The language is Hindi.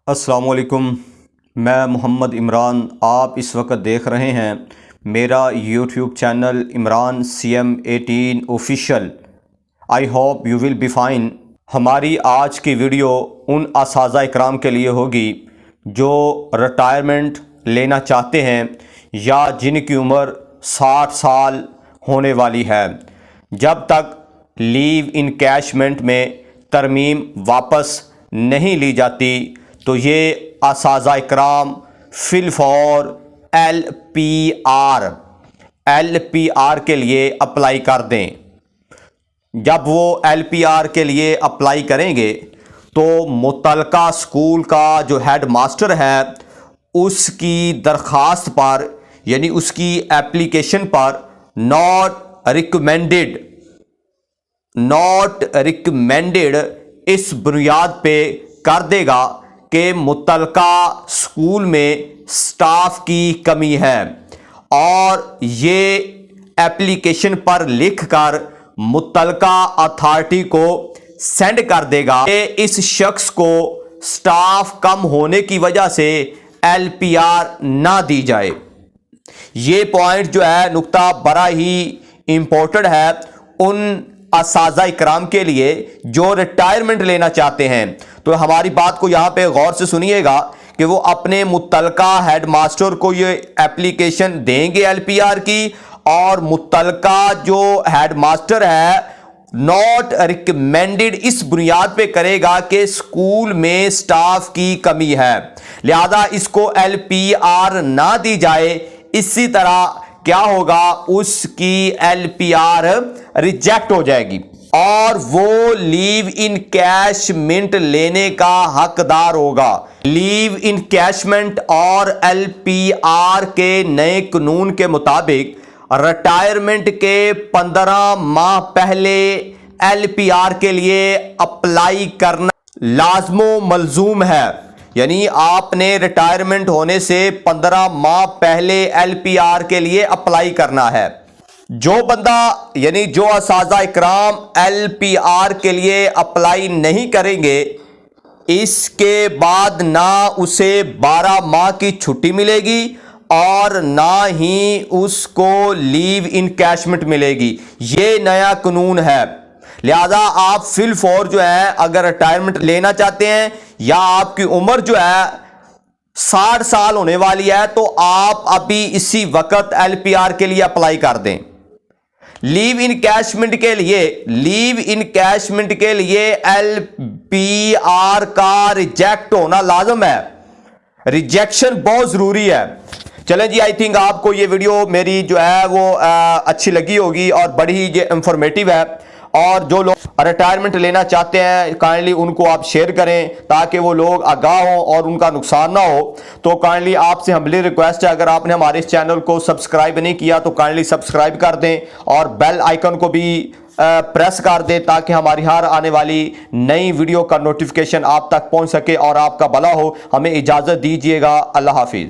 अस्सलामुअलैकुम, मैं मोहम्मद इमरान। आप इस वक्त देख रहे हैं मेरा YouTube channel Imran CM18 official. I hope you will be fine. हमारी आज की वीडियो उन असाज़ा इकराम के लिए होगी जो रिटायरमेंट लेना चाहते हैं या जिनकी उम्र 60 साल होने वाली है। जब तक लीव इनकैशमेंट में तरमीम वापस नहीं ली जाती तो ये असाज़ा इकराम फिल फॉर LPR के लिए अप्लाई कर दें। जब वो LPR के लिए अप्लाई करेंगे तो मुतलका स्कूल का जो हेड मास्टर है उसकी दरख्वास्त पर यानी उसकी एप्लीकेशन पर नॉट रिकमेंडेड इस बुनियाद पे कर देगा कि मुतलका स्कूल में स्टाफ की कमी है, और ये एप्लीकेशन पर लिखकर मुतलका अथॉरिटी को सेंड कर देगा कि इस शख्स को स्टाफ कम होने की वजह से LPR ना दी जाए। ये पॉइंट जो है नुक्ता बड़ा ही इम्पोर्टेंट है उन असाज़ा इकराम के लिए जो रिटायरमेंट लेना चाहते हैं। तो हमारी बात को यहाँ पे गौर से सुनिएगा कि वो अपने मुतलका हेड मास्टर को ये एप्लीकेशन देंगे LPR की, और मुतलका जो हेड मास्टर है नॉट रिकमेंडेड इस बुनियाद पे करेगा कि स्कूल में स्टाफ की कमी है, लिहाजा इसको LPR ना दी जाए। इसी तरह क्या होगा, उसकी LPR रिजेक्ट हो जाएगी और वो लीव इनकैशमेंट लेने का हकदार होगा। लीव इनकैशमेंट और LPR के नए कानून के मुताबिक रिटायरमेंट के 15 माह पहले LPR के लिए अप्लाई करना लाजमो मलजूम है। यानी आपने रिटायरमेंट होने से 15 माह पहले LPR के लिए अप्लाई करना है। जो बंदा यानी जो असाज़ा इकराम LPR के लिए अप्लाई नहीं करेंगे, इसके बाद ना उसे 12 माह की छुट्टी मिलेगी और ना ही उसको लीव इनकैशमेंट मिलेगी। ये नया कानून है, लिहाजा आप फिल फॉर जो है अगर रिटायरमेंट लेना चाहते हैं या आपकी उम्र जो है 60 साल होने वाली है तो आप अभी इसी वक्त LPR के लिए अप्लाई कर दें। लीव इनकैशमेंट के लिए LPR का रिजेक्ट होना लाजम है। रिजेक्शन बहुत जरूरी है। चलें जी, आई थिंक आपको ये वीडियो मेरी जो है वो अच्छी लगी होगी और बड़ी ही इंफॉर्मेटिव है, और जो लोग रिटायरमेंट लेना चाहते हैं काइंडली उनको आप शेयर करें ताकि वो लोग आगाह हों और उनका नुकसान ना हो। तो काइंडली आपसे हम्बली रिक्वेस्ट है, अगर आपने हमारे इस चैनल को सब्सक्राइब नहीं किया तो काइंडली सब्सक्राइब कर दें और बेल आइकन को भी प्रेस कर दें ताकि हमारी हर आने वाली नई वीडियो का नोटिफिकेशन आप तक पहुंच सके और आपका भला हो। हमें इजाज़त दीजिएगा। अल्लाह हाफिज़।